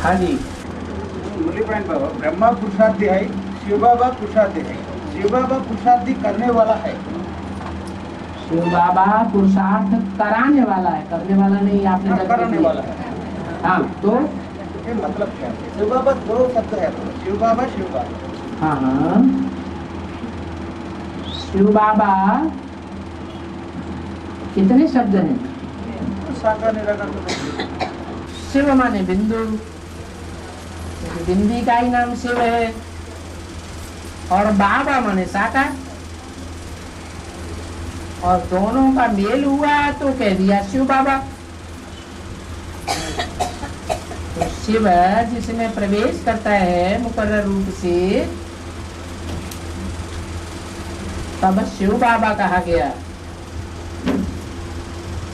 हाँ जी। मुरली पॉइंट बाबा, ब्रह्मा पुरुषार्थी है, शिव बाबा पुरुषार्थी है। शिव बाबा पुरुषार्थी करने वाला है। शिव बाबा पुरुषार्थ कराने वाला है, करने वाला नहीं। आपने करने वाला है। हाँ, तो ये मतलब क्या है? शिव बाबा दो शब्द है, शिव बाबा शिव बाबा। हाँ हाँ, शिव बाबा कितने शब्द हैं? साकार निराकार तो शिव माने बिंदु, बिंदी का ही नाम शिव है। और बाबा माने साकार, और दोनों का मेल हुआ तो कह दिया शिव बाबा। तो शिव जिसमें प्रवेश करता है मुकर्रर रूप से, तब शिव बाबा कहा गया।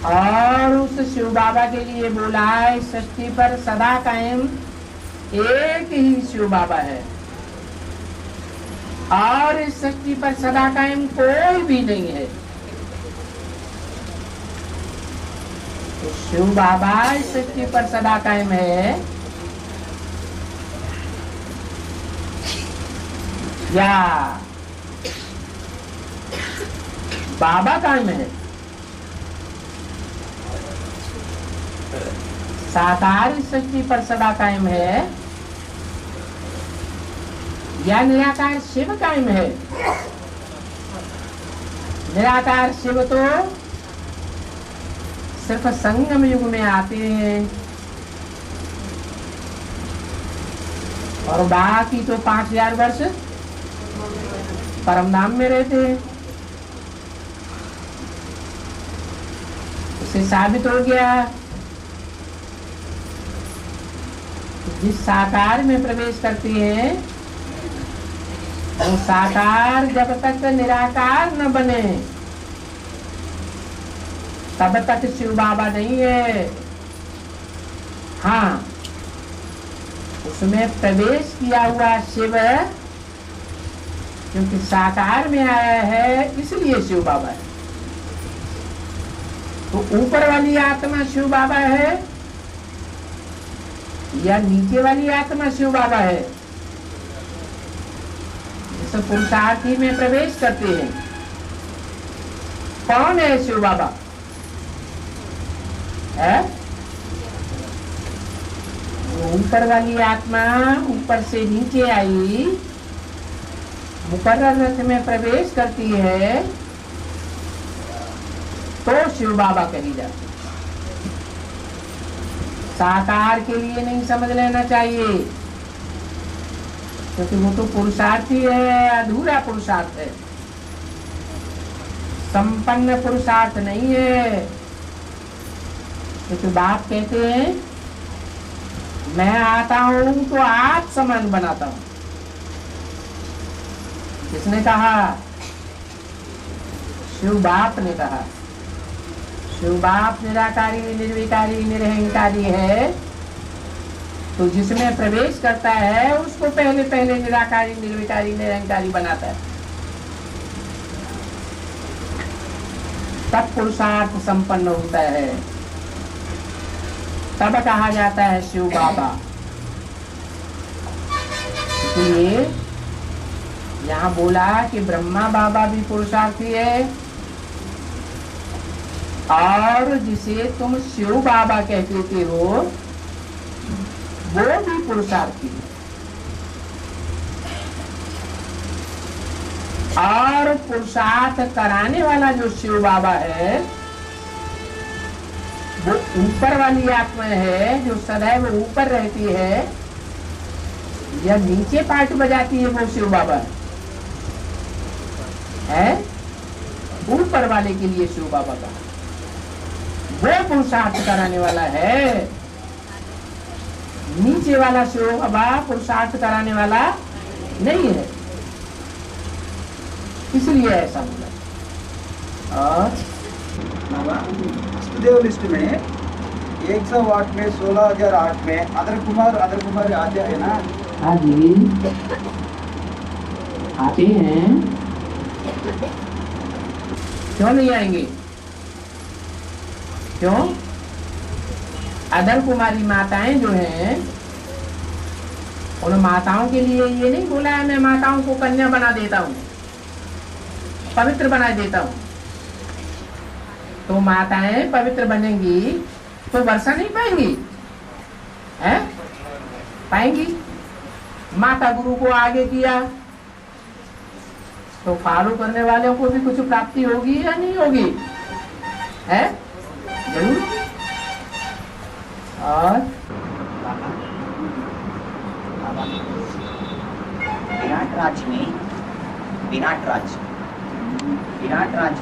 और उस शिव बाबा के लिए बोला है, सृष्टि पर सदा कायम एक ही शिव बाबा है, और इस सृष्टि पर सदा कायम कोई भी नहीं है। तो शिव बाबा इस सृष्टि पर सदा कायम है, या बाबा कायम है? साकार इस सृष्टि पर सदा कायम है, या निराकार शिव कायम है? निराकार शिव तो सिर्फ संगम युग में आते हैं, और बाकी तो 5000 वर्ष परमधाम में रहते हैं। इससे साबित हो गया जिस साकार में प्रवेश करती है, वो साकार जब तक निराकार न बने तब तक शिव बाबा नहीं है। हाँ, उसमें प्रवेश किया हुआ शिव क्योंकि साकार में आया है, इसलिए शिव बाबा है। तो ऊपर वाली आत्मा शिव बाबा है, या नीचे वाली आत्मा शिव बाबा है? जिस पुरुषार्थी में प्रवेश करते हैं, कौन है शिव बाबा? है ऊपर वाली आत्मा ऊपर से नीचे आई, मुकर्रर रथ में प्रवेश करती है, तो शिव बाबा कही जाती। साकार के लिए नहीं समझ लेना चाहिए, क्योंकि वो तो पुरुषार्थी है, अधूरा पुरुषार्थ है, संपन्न पुरुषार्थ नहीं है। क्योंकि बाप कहते हैं, मैं आता हूं तो आप समान बनाता हूं। किसने कहा? शिव बाप ने कहा। शिव बाप निराकारी, निर्विकारी, निरहंकारी है, तो जिसमें प्रवेश करता है उसको पहले पहले निराकारी, निर्विकारी, निरहंकारी बनाता है, तब पुरुषार्थ संपन्न होता है, तब कहा जाता है शिव बाबा। इसलिए यहाँ बोला कि ब्रह्मा बाबा भी पुरुषार्थी है, और जिसे तुम शिव बाबा कहते हो वो भी पुरुषार्थी है। और पुरुषार्थ कराने वाला जो शिव बाबा है, वो ऊपर वाली आत्मा है, जो सदैव ऊपर रहती है, या नीचे पार्ट बजाती है, वो शिव बाबा है। ऊपर वाले के लिए शिव बाबा का वो पुरुषार्थ कराने वाला है, नीचे वाला शिव बाबा पुरुषार्थ कराने वाला नहीं है, इसलिए ऐसा बोला। और देव लिस्ट में 108 में 16008 में अदर कुमार आते हैं ना? हाँ जी, आते हैं। क्यों नहीं आएंगे? क्यों? अदर कुमारी माताएं जो हैं उन माताओं के लिए ये नहीं बोला है मैं माताओं को कन्या बना देता हूँ, पवित्र बना देता हूँ। तो माताएं पवित्र बनेंगी तो वर्षा नहीं पाएंगी, है पाएंगी। माता गुरु को आगे किया तो फॉलो करने वालों को भी कुछ प्राप्ति होगी या नहीं होगी, है जरूर। और विराट राज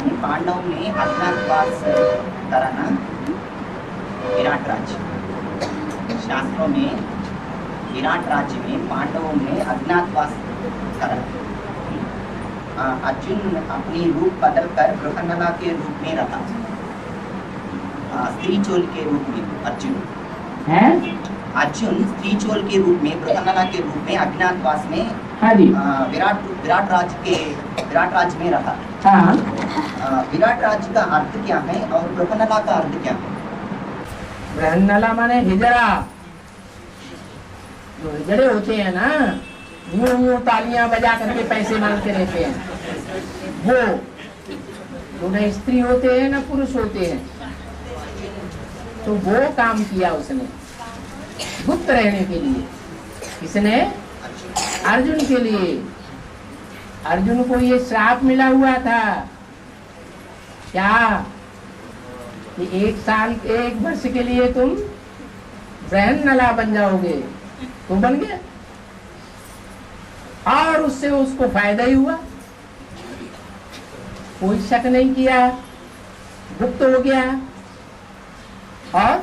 में पांडव ने अज्ञातवास करना। विराट राज शास्त्रों में विराट राज्य में पांडवों ने अज्ञातवास करना। अर्जुन अपनी रूप बदलकर बृहन्नला के रूप में रहा, स्त्री चोल के रूप में। अर्जुन स्त्री चोल के रूप में बृहन्नला के रूप में अज्ञातवास में विराट राज्य में रहा। विराट राज्य का अर्थ क्या है और बृहन्नला का अर्थ क्या है? बृहन्नला माने हिजड़ा, जो हिजड़े होते हैं ना, यूं तालियां बजा करके पैसे मांगते रहते हैं, वो जो न स्त्री होते हैं न पुरुष होते हैं। तो वो काम किया उसने गुप्त रहने के लिए। किसने? अर्जुन के लिए। अर्जुन को ये श्राप मिला हुआ था क्या कि 1 वर्ष के लिए तुम बृहन्नला बन जाओगे। तो बन गया और उससे उसको फायदा ही हुआ, कोई शक नहीं किया, गुप्त हो गया। और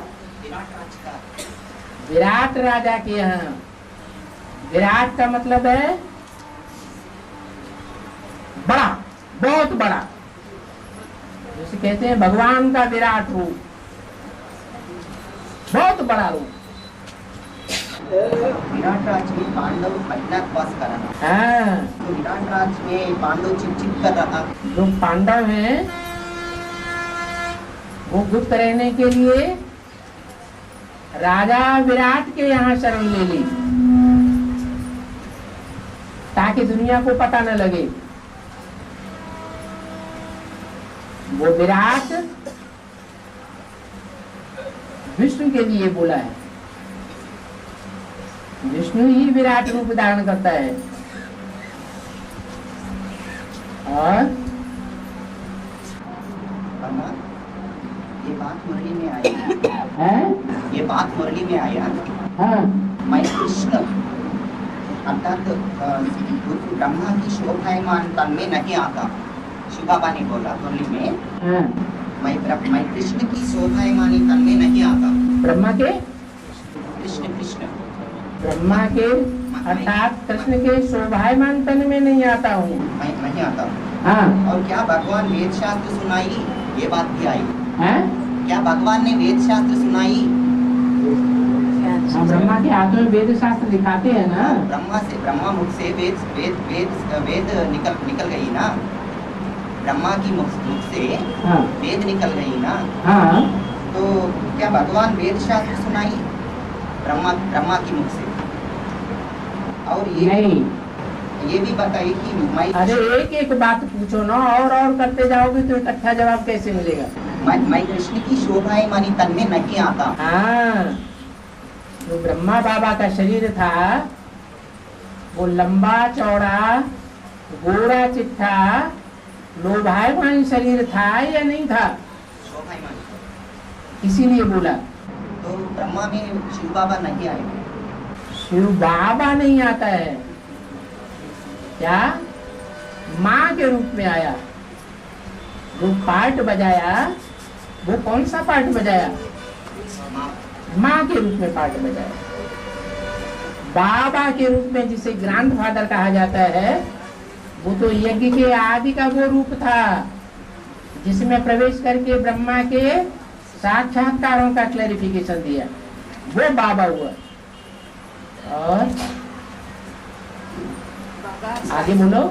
विराट राजा के यहाँ, विराट का मतलब है बड़ा, बहुत बड़ा, जैसे कहते हैं भगवान का विराट रूप, बहुत बड़ा रूप। विराट राज में पांडव अज्ञातवास करना। तो विराट राज में पांडव चिंतित कर रहा। जो पांडव हैं वो गुप्त रहने के लिए राजा विराट के यहाँ शरण ले ली, ताकि दुनिया को पता न लगे। वो विराट विष्णु के लिए बोला है, विष्णु ही विराट रूप धारण करता है। और ये बात मुरली में आई है, ये बात मुरली में आया। हाँ। मैं कृष्ण अर्थात ब्रह्मा की शोभायमान तन में नहीं आता। शिव बाबा ने बोला मुरली में, हाँ। मैं कृष्ण की शोभायमानी तन में नहीं आता। ब्रह्मा के कृष्ण ब्रह्मा के अर्थात कृष्ण के शोभायमान तन में नहीं आता हूँ, मैं नहीं आता। हाँ। और क्या भगवान वेद शास्त्र सुनाई, ये बात भी आई है? क्या भगवान ने वेद शास्त्र सुनाई? हाँ, ब्रह्मा के हाथों में वेद शास्त्र दिखाते हैं ना। ब्रह्मा मुख से वेद निकल गई ना, ब्रह्मा की मुख से हाँ। वेद निकल गई ना। हाँ। तो क्या भगवान वेद शास्त्र सुनाई ब्रह्मा की मुख से? और ये भी बताइए कि मैं, अरे एक बात पूछो ना, और करते जाओगे तो इकट्ठा जवाब कैसे मिलेगा? मैं कृष्ण की शोभायमानी तन में नहीं आता। हाँ, जो ब्रह्मा बाबा का शरीर था वो लंबा चौड़ा गोरा चिट्ठा लोभायमान शरीर था या नहीं था? शोभायमान, इसीलिए बोला। तो ब्रह्मा में शिव बाबा नहीं आए। शिव बाबा नहीं आता है क्या? माँ के रूप में आया। जो पार्ट बजाया वो कौन सा पार्ट बजाया? माँ के रूप में पार्ट बजाया। बाबा के रूप में जिसे ग्रैंडफादर कहा जाता है, वो तो यज्ञ के आदि का वो रूप था जिसमें प्रवेश करके ब्रह्मा के साक्षात्कारों का क्लैरिफिकेशन दिया, वो बाबा हुआ। और आगे बोलो।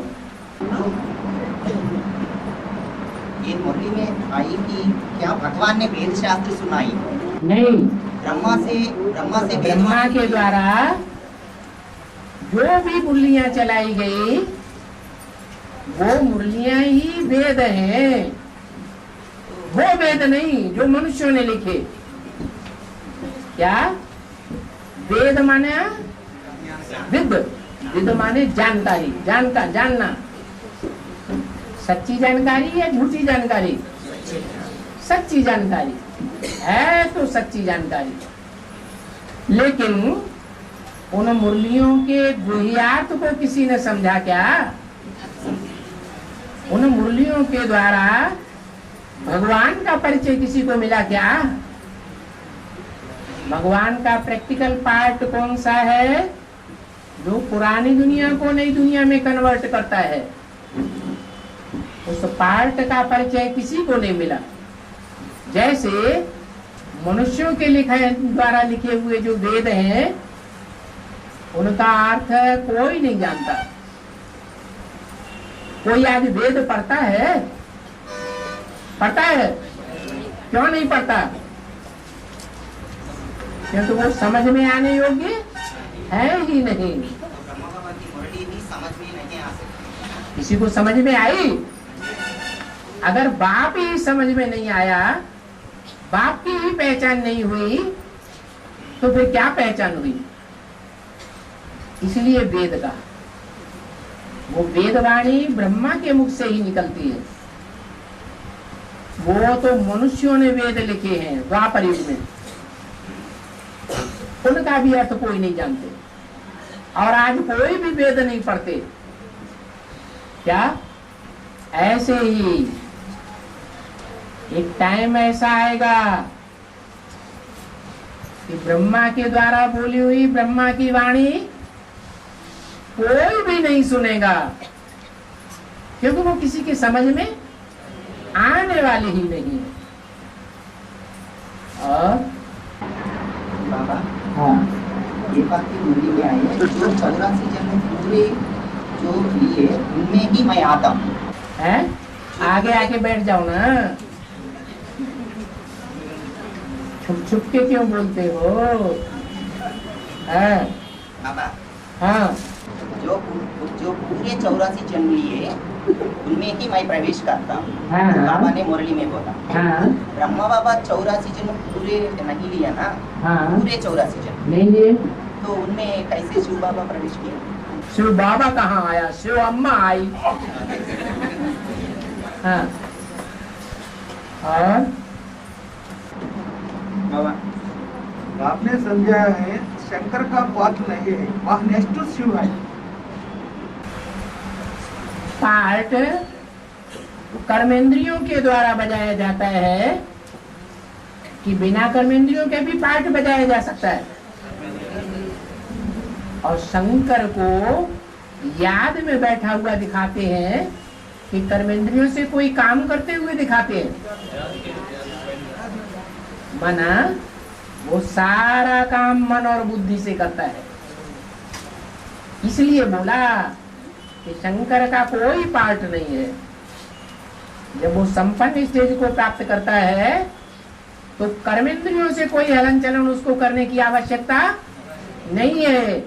ये मुरली में आई कि क्या भगवान ने वेद शास्त्र सुनाई? नहीं, ब्रह्मा से ब्रह्मा के द्वारा जो भी मुरलियां चलाई गई वो मुरलियां ही वेद हैं, वो वेद नहीं जो मनुष्यों ने लिखे। क्या वेद माने विद, विद माने जानकारी, जानना। सच्ची जानकारी या झूठी जानकारी? सच्ची जानकारी है तो सच्ची जानकारी। लेकिन उन मुरलियों के गुह्यार्थ को किसी ने समझा क्या? उन मुरलियों के द्वारा भगवान का परिचय किसी को मिला क्या? भगवान का प्रैक्टिकल पार्ट कौन सा है जो पुरानी दुनिया को नई दुनिया में कन्वर्ट करता है? उस पार्ट का परिचय किसी को नहीं मिला। जैसे मनुष्यों के द्वारा लिखे हुए जो वेद हैं उनका अर्थ कोई नहीं जानता। कोई आज वेद पढ़ता है? पढ़ता है? क्यों नहीं पढ़ता? क्योंकि वो समझ में आने योग्य है ही नहीं। किसी को समझ में आई? अगर बाप ही समझ में नहीं आया, बाप की ही पहचान नहीं हुई, तो फिर क्या पहचान हुई? इसलिए वेद का वो वेदवाणी ब्रह्मा के मुख से ही निकलती है। वो तो मनुष्यों ने वेद लिखे हैं द्वापर युग में, उनका भी अर्थ कोई नहीं जानते। और आज कोई भी वेद नहीं पढ़ते। क्या ऐसे ही एक टाइम ऐसा आएगा कि ब्रह्मा के द्वारा बोली हुई ब्रह्मा की वाणी कोई भी नहीं सुनेगा, क्योंकि वो किसी के समझ में आने वाली ही नहीं है। और बाबा ये बात की मुरली में आई है, जो 84 जन्म पूरे जो लिए उनमें ही मैं आता हूँ। है आगे आके बैठ जाओ ना, छुप छुप के क्यों बोलते हो? है बाबा हाँ, जो पूरे 84 जन्म लिए उनमें ही मैं प्रवेश करता हूँ। हाँ। बाबा ने मुरली में बोला। हाँ, ब्रह्मा बाबा 84 जन्म पूरे नहीं लिया ना? हाँ। पूरे 84 जन्म नहीं लिए तो उनमें कैसे शिव बाबा प्रवेश किया? शिव बाबा कहाँ आया? शिव अम्मा आई। हाँ, और बाबा आपने समझाया है शंकर का पाठ नहीं है, वह नेक्स्ट शिव है। पार्ट कर्मेंद्रियों के द्वारा बजाया जाता है कि बिना कर्मेंद्रियों के भी पार्ट बजाया जा सकता है। और शंकर को याद में बैठा हुआ दिखाते हैं कि कर्मेंद्रियों से कोई काम करते हुए दिखाते हैं। मना वो सारा काम मन और बुद्धि से करता है। इसलिए बोला कि शंकर का कोई पार्ट नहीं है। जब वो संपन्न स्टेज को प्राप्त करता है तो कर्मेंद्रियों से कोई हलन चलन उसको करने की आवश्यकता नहीं है।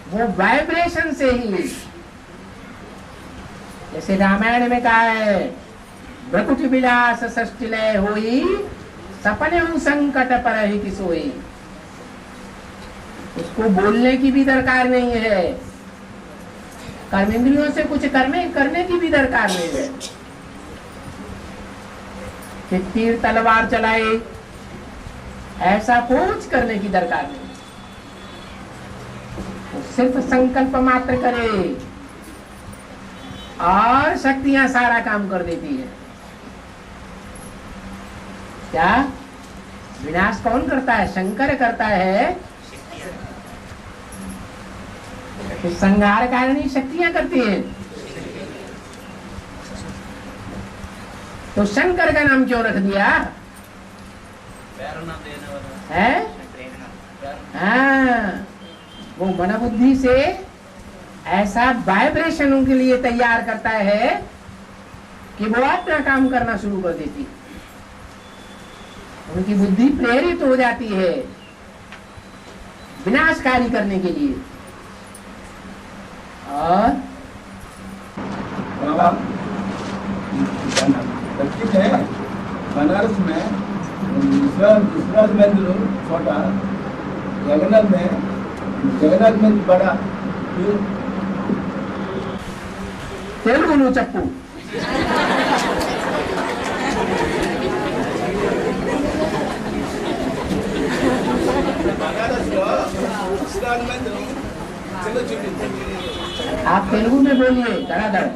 वो वाइब्रेशन से ही, जैसे रामायण में कहा है, भ्रकुटि विलास षष्टिलय होई सपने संकट पर ही कि सोई। उसको बोलने की भी दरकार नहीं है, कर्मेंद्रियों से कुछ करने की भी दरकार नहीं है। कि तीर तलवार चलाए ऐसा कुछ करने की दरकार नहीं, वो सिर्फ संकल्प मात्र करे और शक्तियां सारा काम कर देती है। क्या विनाश कौन करता है? शंकर करता है। तो संहार कारिणी शक्तियां करती हैं। तो शंकर का नाम क्यों रख दिया है? हाँ, वो मन बुद्धि से ऐसा वाइब्रेशन उनके लिए तैयार करता है कि वो अपना काम करना शुरू कर देती। उनकी बुद्धि प्रेरित हो जाती है विनाशकारी करने के लिए। और दक्षिण है बनारस में विश्वनाथ मंदिर छोटा, जगन्नाथ मंदिर बड़ा। तेलुगु नु चप्पू आप तेलुगु में बोलिए धड़ाधड़।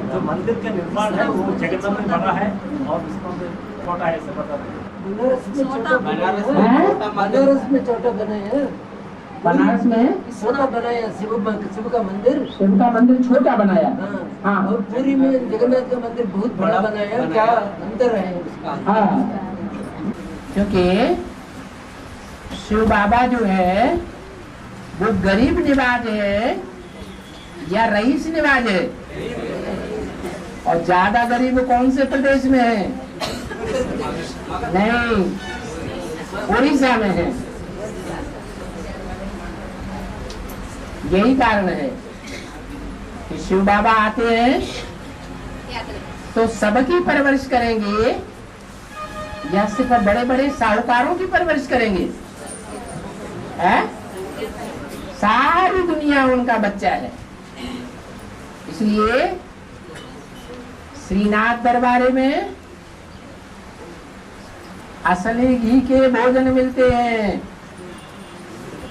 जो मंदिर का निर्माण है वो जगन्नाथ में बड़ा है और छोटा है, ऐसे बता रहे हैं। बनारस में छोटा बनाया है। बनारस में छोटा बनाया, शिव का मंदिर, शिव का मंदिर छोटा बनाया। हाँ। और पुरी में जगन्नाथ का मंदिर बहुत बड़ा बनाया। क्या अंतर है उसका? हाँ, क्योंकि शिव बाबा जो है वो गरीब निवाज है या रईस निवाज है? और ज्यादा गरीब कौन से प्रदेश में है? नहीं, उड़ीसा में है। यही कारण है कि शिव बाबा आते हैं तो सबकी परवरिश करेंगे या सिर्फ बड़े बड़े साहूकारों की परवरिश करेंगे? है? सारी दुनिया उनका बच्चा है। इसलिए श्रीनाथ दरबारे में असली घी के भोजन मिलते हैं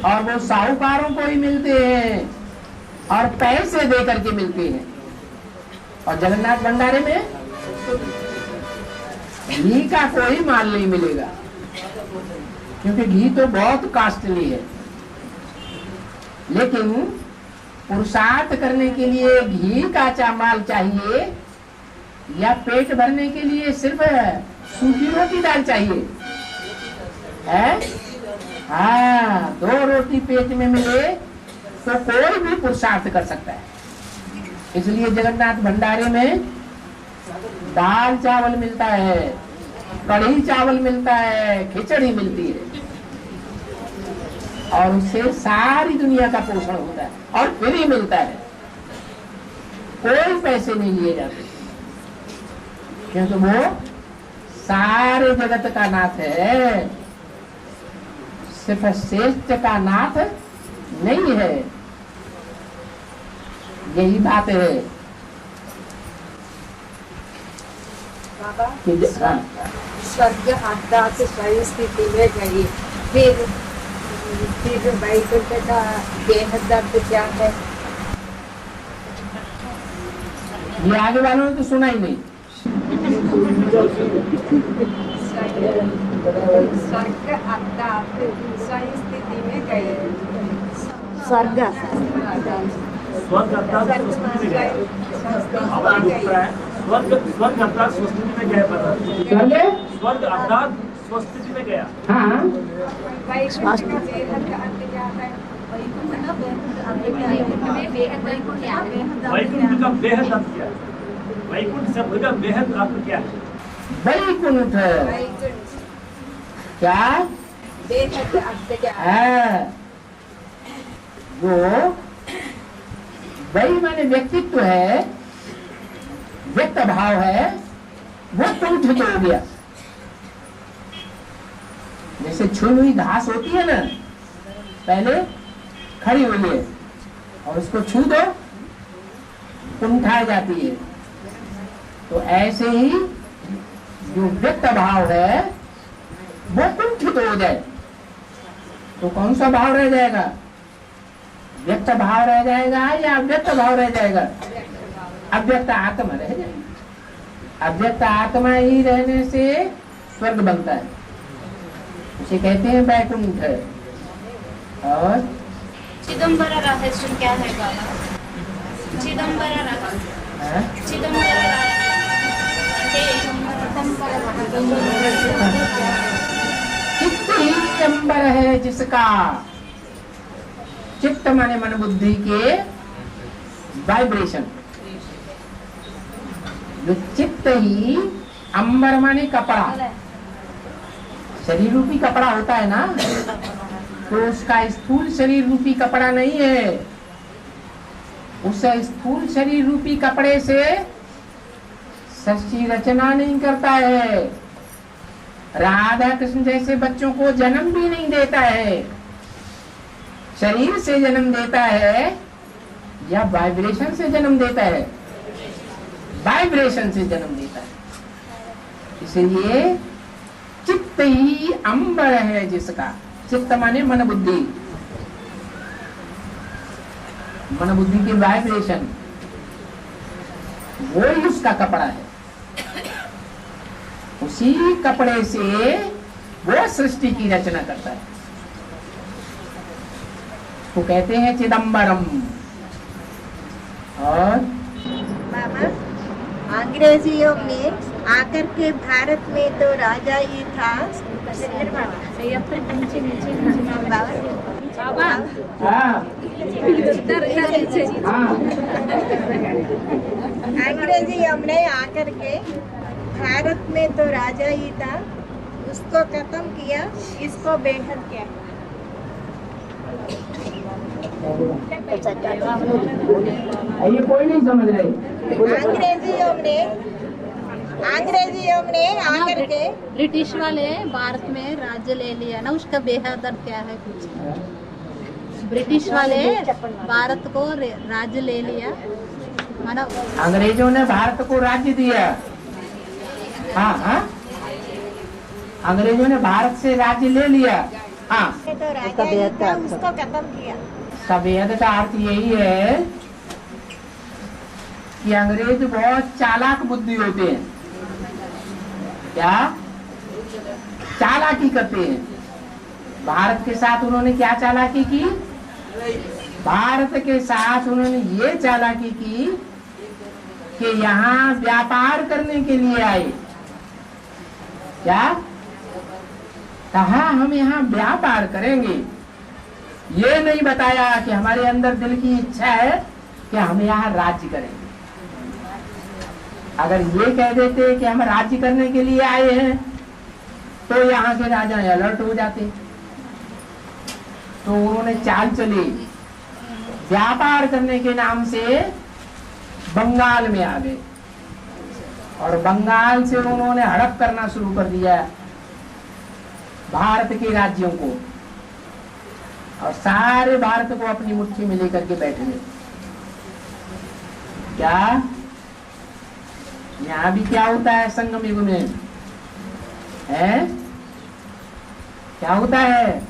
और वो साहूकारों को ही मिलते हैं और पैसे दे करके मिलते हैं। और जगन्नाथ भंडारे में घी का कोई माल नहीं मिलेगा, क्योंकि घी तो बहुत कॉस्टली है। लेकिन पुरुषार्थ करने के लिए घी का माल चाहिए या पेट भरने के लिए सिर्फ सूखी रोटी दाल चाहिए? है? हाँ, 2 रोटी पेट में मिले तो कोई भी पुरुषार्थ कर सकता है। इसलिए जगन्नाथ भंडारे में दाल चावल मिलता है, कढ़ी चावल मिलता है, खिचड़ी मिलती है और उससे सारी दुनिया का पोषण होता है और फ्री मिलता है। कोई पैसे नहीं लिए जाते, क्योंकि वो सारे जगत का नाथ है, सिर्फ श्रेष्ठ का नाथ नहीं है। यही बात है। बाबा, हाँ। स्वर्ग आध्यात्म से सही स्थिति में गई, फिर वैकुंठ का बेहद दर्द क्या है? ये आगे वालों ने तो सुना ही नहीं। स्वर्ग आध्यात्म सही स्थिति में गए। स्वर्ग अर्थात स्वस्ति में गया। हमारा अभिप्राय स्वर्ग अर्थात स्वस्ति में गया। पता स्वर्ग अर्थात स्वस्ति में गया। हाँ, वैकुंठ का बेहद का अंत क्या है? वैकुंठ का बेहद अर्थ क्या है? वैकुंठ शब्द का बेहद अर्थ क्या है? वैकुंठ क्या बेहद अर्थ क्या है? है? वो वही माने व्यक्तित्व है, व्यक्त भाव है, वो कुंठित हो गया। जैसे छुई हुई घास होती है ना, पहले खड़ी हुई है और उसको छू दो कुंठा जाती है। तो ऐसे ही जो व्यक्त भाव है वो कुंठित हो जाए तो कौन सा भाव रह जाएगा? व्यक्त भाव रह जाएगा या अव्यक्त भाव रह जाएगा? अव्यक्त आत्मा रह जाएगा। अव्यक्त आत्मा ही रहने से स्वर्ग बनता है, उसे कहते हैं वैकुंठ। और चिदंबर रहस्य क्या है बाबा? चिदंबर रहस्य, चित्त ही अंबर है जिसका, चित्त माने मन बुद्धि के वाइब्रेशन, जो चित्त ही अंबर माने कपड़ा, शरीर रूपी कपड़ा होता है ना, तो उसका स्थूल शरीर रूपी कपड़ा नहीं है। उस स्थूल शरीर रूपी कपड़े से सृष्टि रचना नहीं करता है। राधा कृष्ण जैसे बच्चों को जन्म भी नहीं देता है। शरीर से जन्म देता है या वाइब्रेशन से जन्म देता है? वाइब्रेशन से जन्म देता है। इसलिए चित्त ही अंबर है जिसका। चित्त माने मन बुद्धि, मन बुद्धि की वाइब्रेशन, वो ही उसका कपड़ा है। उसी कपड़े से वो सृष्टि की रचना करता है। तो कहते हैं चिदम्बरम। और बाबा, अंग्रेजियों में आकर के भारत में तो राजा ही था। बाबा, अंग्रेजियों ने आकर के भारत में तो राजा ही था, उसको खत्म किया, इसको बेहद किया। ये कोई नहीं समझ रहे। अंग्रेजियों ने आकर के ब्रिटिश वाले भारत में राज्य ले लिया ना, उसका बेहद क्या है कुछ? ब्रिटिश वाले भारत को राज्य ले लिया, मानो अंग्रेजों ने भारत को राज्य दिया। हाँ हाँ, अंग्रेजों ने भारत से राज्य ले लिया। हाँ, तो राजा ही था, उसको खत्म किया। सभ्यता का अर्थ यही है कि अंग्रेज बहुत चालाक बुद्धि होते हैं। क्या चालाकी करते हैं? भारत के साथ उन्होंने क्या चालाकी की? भारत के साथ उन्होंने ये चालाकी की कि यहाँ व्यापार करने के लिए आए। क्या कहा? हम यहाँ व्यापार करेंगे। ये नहीं बताया कि हमारे अंदर दिल की इच्छा है कि हम यहाँ राज्य करेंगे। अगर ये कह देते कि हम राज्य करने के लिए आए हैं, तो यहाँ के राजा अलर्ट हो जाते। तो उन्होंने चाल चली, व्यापार करने के नाम से बंगाल में आ गए और बंगाल से उन्होंने हड़प करना शुरू कर दिया भारत के राज्यों को, और सारे भारत को अपनी मुट्ठी में लेकर के बैठ गए। क्या यहाँ भी क्या होता है संगम युग में? है क्या होता है?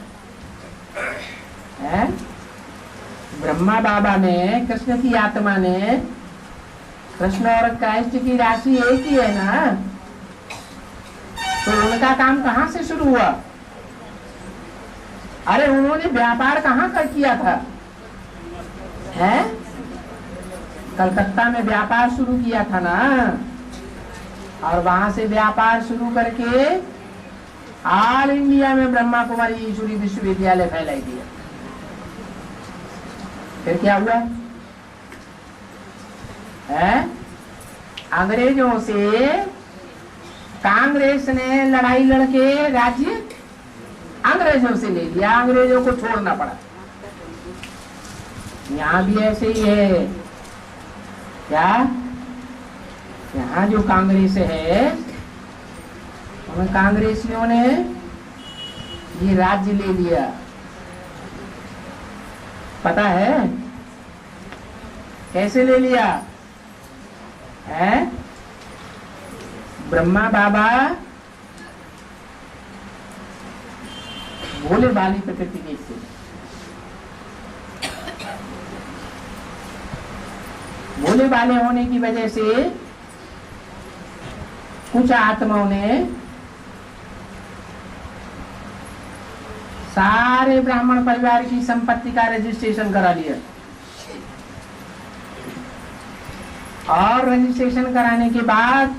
ब्रह्मा बाबा ने, कृष्ण की आत्मा ने, कृष्ण और क्राइस्ट की राशि एक ही है ना, तो उनका काम कहाँ से शुरू हुआ? अरे उन्होंने व्यापार कहाँ कर किया था? है कलकत्ता में व्यापार शुरू किया था ना, और वहां से व्यापार शुरू करके ऑल इंडिया में ब्रह्मा कुमारी ईश्वरी विश्वविद्यालय फैलाई दिया। फिर क्या हुआ? है अंग्रेजों से कांग्रेस ने लड़ाई लड़के राज्य अंग्रेजों से ले लिया, अंग्रेजों को छोड़ना पड़ा। यहाँ भी ऐसे ही है। क्या यहाँ जो कांग्रेस है, उन कांग्रेसियों ने ये राज्य ले लिया। पता है कैसे ले लिया? है ब्रह्मा बाबा भोले वाली प्रकृति देखते, भोले वाले होने की वजह से कुछ आत्माओं ने सारे ब्राह्मण परिवार की संपत्ति का रजिस्ट्रेशन करा लिया, और रजिस्ट्रेशन कराने के बाद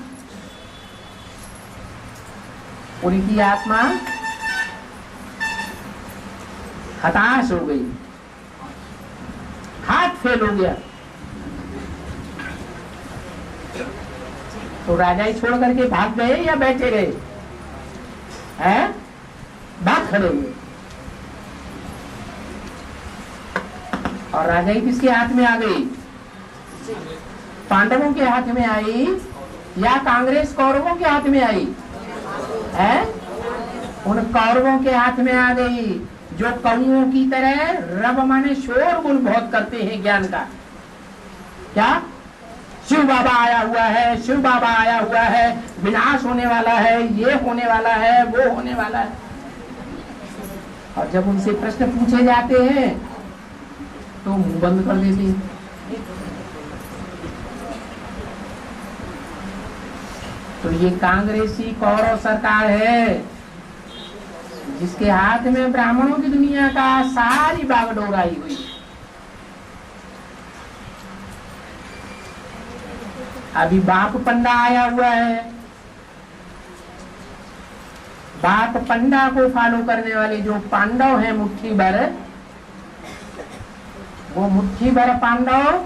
उनकी आत्मा हताश हो गई, हाथ फेल हो गया। तो राजा ही छोड़ करके भाग गए या बैठे गए? हैं? खड़े हुए। और राजाई किसके हाथ में आ गई? पांडवों के हाथ में आई या कांग्रेस कौरवों के हाथ में आई है? उन कौरवों के हाथ में आ गई जो कौओं की तरह रब माने शोरगुल बहुत करते हैं ज्ञान का। क्या? शिव बाबा आया हुआ है, शिव बाबा आया हुआ है, विनाश होने वाला है, ये होने वाला है, वो होने वाला है। और जब उनसे प्रश्न पूछे जाते हैं तो मुंह बंद कर देते हैं। तो ये कांग्रेसी कौरव सरकार है जिसके हाथ में ब्राह्मणों की दुनिया का सारी बागडोर आई हुई। अभी बाप पंडा आया हुआ है। बाप पंडा को फॉलो करने वाले जो पांडव हैं मुट्ठी भर, वो मुट्ठी भर पांडव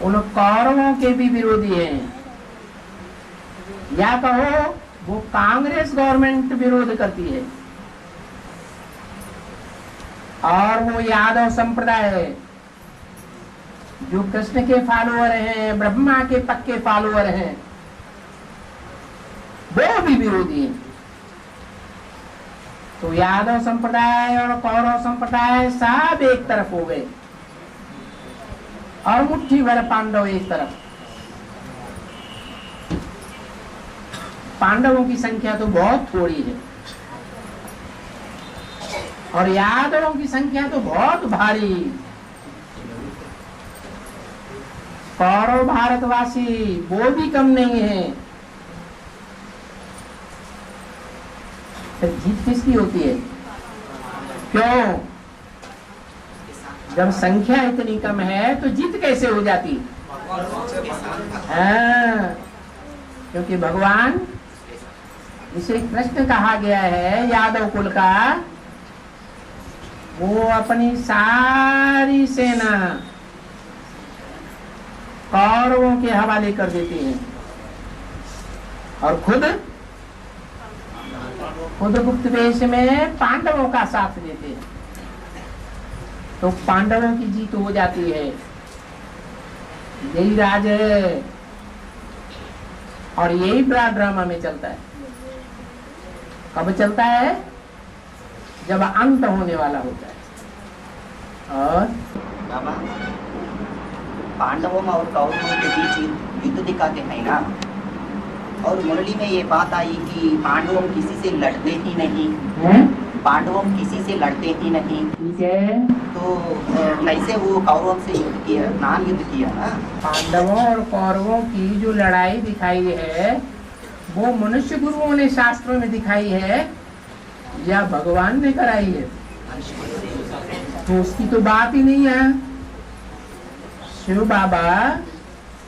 उन कौरवों के भी विरोधी हैं, या कहो वो कांग्रेस गवर्नमेंट विरोध करती है। और वो यादव संप्रदाय है जो कृष्ण के फॉलोअर हैं, ब्रह्मा के पक्के फॉलोअर हैं, वो भी विरोधी हैं। तो यादव संप्रदाय और कौरव संप्रदाय सब एक तरफ हो गए और मुट्ठी भर पांडव एक तरफ। पांडवों की संख्या तो बहुत थोड़ी है और यादवों की संख्या तो बहुत भारी। कौरव भारतवासी वो भी कम नहीं है। तो जीत किसकी होती है? क्यों? जब संख्या इतनी कम है तो जीत कैसे हो जाती? हाँ, क्योंकि भगवान जिसे कृष्ण कहा गया है यादव कुल का, वो अपनी सारी सेना कौरवों के हवाले कर देते हैं और खुद गुप्त वेश में पांडवों का साथ देते हैं। तो पांडवों की जीत हो जाती है। यही राज है और यही बड़ा ड्रामा में चलता है। कब चलता है? जब अंत होने वाला होता है। और बाबा, पांडवों और कौरवों के बीच युद्ध दिखाते हैं ना, और मुरली में ये बात आई कि पांडवों किसी से लड़ते ही नहीं है? पांडवों किसी से लड़ते ही नहीं, ठीक है। तो कैसे वो कौरवों से युद्ध किया, नान युद्ध किया ना? पांडवों और कौरवों की जो लड़ाई दिखाई है वो मनुष्य गुरुओं ने शास्त्रों में दिखाई है या भगवान ने कराई है? तो उसकी तो बात ही नहीं है। शिव बाबा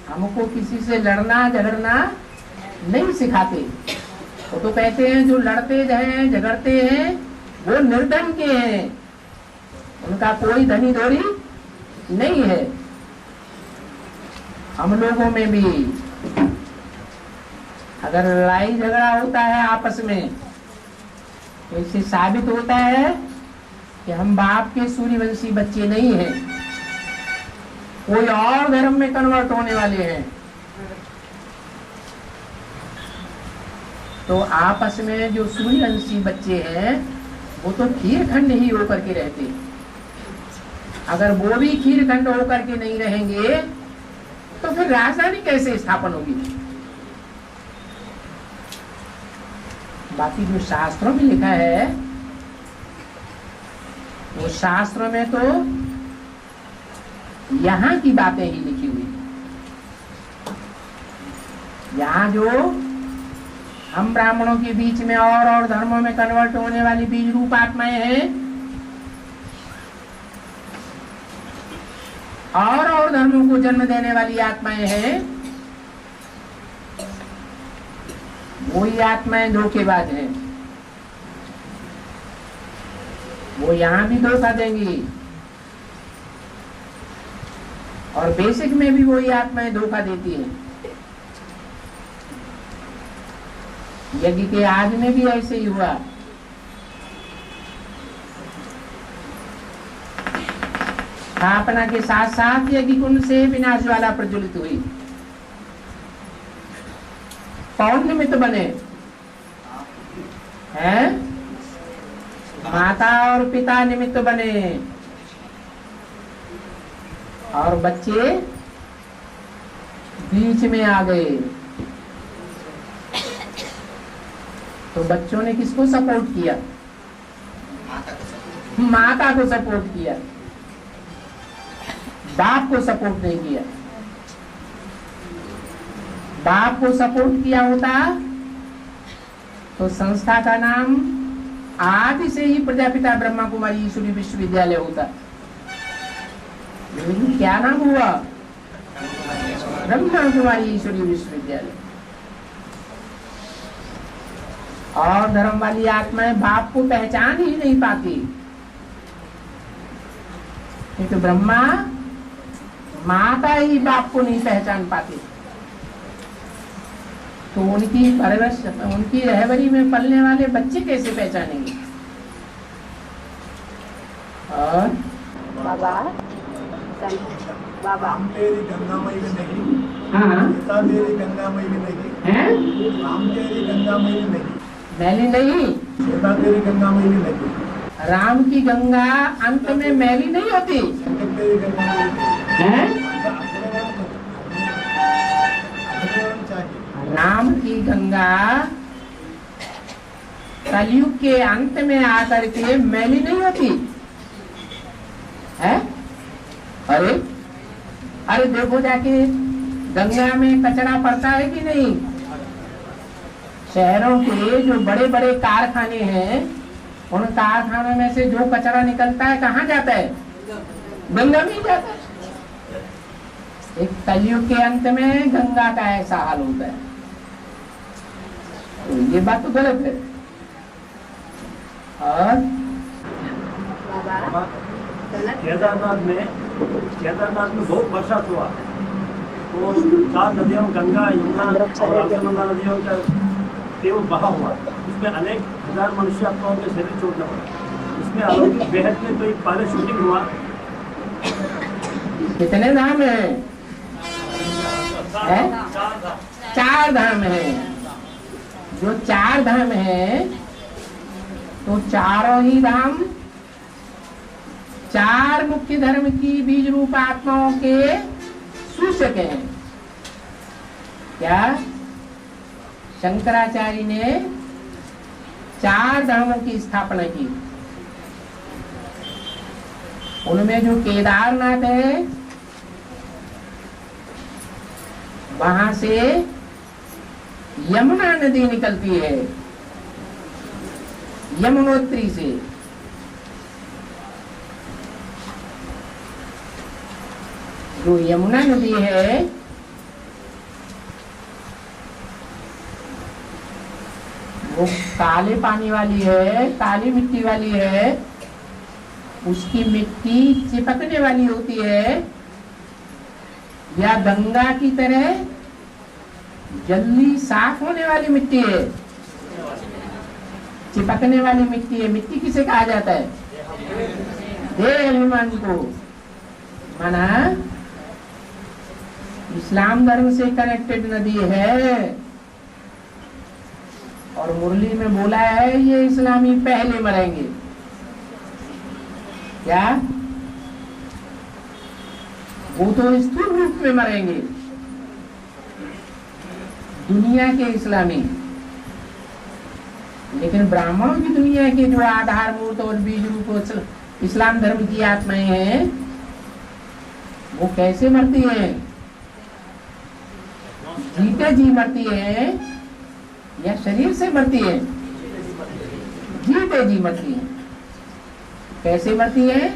हमको किसी से लड़ना झगड़ना नहीं सिखाते। वो तो कहते हैं जो लड़ते हैं झगड़ते हैं वो निर्धन के हैं, उनका कोई धनी धोरी नहीं है। हम लोगों में भी अगर लड़ाई झगड़ा होता है आपस में तो इससे साबित होता है कि हम बाप के सूर्यवंशी बच्चे नहीं हैं, कोई और धर्म में कन्वर्ट होने वाले हैं। तो आपस में जो सूर्यवंशी बच्चे हैं वो तो खीरखंड ही होकर के रहते हैं। अगर वो भी खीरखंड होकर के नहीं रहेंगे तो फिर राजधानी कैसे स्थापन होगी? बाकी जो शास्त्रों में लिखा है वो शास्त्रों में तो यहाँ की बातें ही लिखी हुई। यहाँ जो हम ब्राह्मणों के बीच में और धर्मों में कन्वर्ट होने वाली बीज रूप आत्माएं हैं और धर्मों को जन्म देने वाली आत्माएं हैं, वही आत्माएं धोखेबाज हैं। वो यहाँ भी धोखा देंगी और बेसिक में भी वही आत्माएं धोखा देती हैं। यज्ञ के आदि में भी ऐसे ही हुआ। स्थापना के साथ साथ यज्ञ कुंड से विनाश ज्वाला प्रज्वलित हुई। कौन निमित्त बने हैं? माता और पिता निमित्त बने, और बच्चे बीच में आ गए। तो बच्चों ने किसको सपोर्ट किया? माता को सपोर्ट किया, बाप को सपोर्ट नहीं किया। बाप को सपोर्ट किया होता तो संस्था का नाम आदि से ही प्रजापिता ब्रह्मा कुमारी ईश्वरी विश्वविद्यालय होता। लेकिन क्या नाम हुआ? ब्रह्मा कुमारी ईश्वरी विश्वविद्यालय। और धर्म वाली आत्माएं बाप को पहचान ही नहीं पाती, क्योंकि ब्रह्मा माता ही बाप को नहीं पहचान पाती। तो उनकी परवरिश, उनकी रहबरी में पलने वाले बच्चे कैसे पहचानेंगे? और बाबा राम तेरी गंगामयी में नहीं, हाँ, सीता तेरी गंगामयी में नहीं हैं? राम तेरी गंगामयी में नहीं, मैली नहीं, सीता तेरी गंगामयी में नहीं, राम की गंगा अंत में मैली नहीं होती शंकर तेरी गंगामयी में नहीं। है। चाहिए राम की गंगा कलयुग के अंत में आकर के मैली नहीं होती है। अरे अरे देखो जाके गंगा में कचरा पड़ता है कि नहीं? शहरों के जो बड़े बड़े कारखाने हैं, उन कारखानों में से जो कचरा निकलता है कहाँ जाता है? गंगा में ही जाता है। एक कलयुग के अंत में गंगा का ऐसा हाल होता है। तो ये बात तो गलत है। और केदारनाथ में बहुत बरसात हुआ, तो 4 नदियों गंगा, यमुना और अलकनंदा नदियों का तीव्र बहाव हुआ। उसमें अनेक हजार मनुष्य आत्माओं के शरीर चोटने पड़ा। इसमें अलौकिक बेहद में तो एक पहले शूटिंग हुआ। कितने धाम है? 4 धाम है। जो 4 धाम है, तो चारों ही धाम 4 मुख्य धर्म की बीज रूप आत्माओं के सूचक हैं। क्या? शंकराचार्य ने 4 धर्मों की स्थापना की। उनमें जो केदारनाथ है, वहां से यमुना नदी निकलती है, यमुनोत्री से। जो यमुना नदी है, वो काले पानी वाली है, काली मिट्टी वाली है। उसकी मिट्टी चिपकने वाली होती है, या गंगा की तरह जल्दी साफ होने वाली मिट्टी है? चिपकने वाली मिट्टी है। मिट्टी किसे कहा जाता है? देह अभिमान को। माना इस्लाम धर्म से कनेक्टेड नदी है, और मुरली में बोला है ये इस्लामी पहले मरेंगे। क्या? वो तो स्थूल रूप में मरेंगे, दुनिया के इस्लामी। लेकिन ब्राह्मणों की दुनिया के जो आधारभूत और बीज रूप इस्लाम धर्म की आत्माएं हैं, वो कैसे मरती हैं? जीते जी मरती है या शरीर से मरती है? जीते जी मरती है। कैसे मरती है?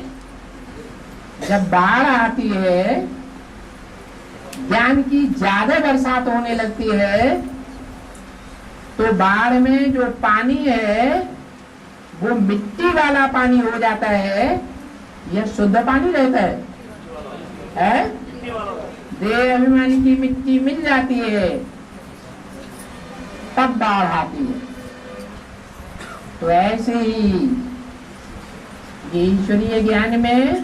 जब बाढ़ आती है, ज्ञान की ज्यादा बरसात होने लगती है, तो बाढ़ में जो पानी है वो मिट्टी वाला पानी हो जाता है या शुद्ध पानी रहता है? देह अभिमानी की मिट्टी मिल जाती है, तब बाढ़ आती है। तो ऐसे ही ये ईश्वरीय ज्ञान में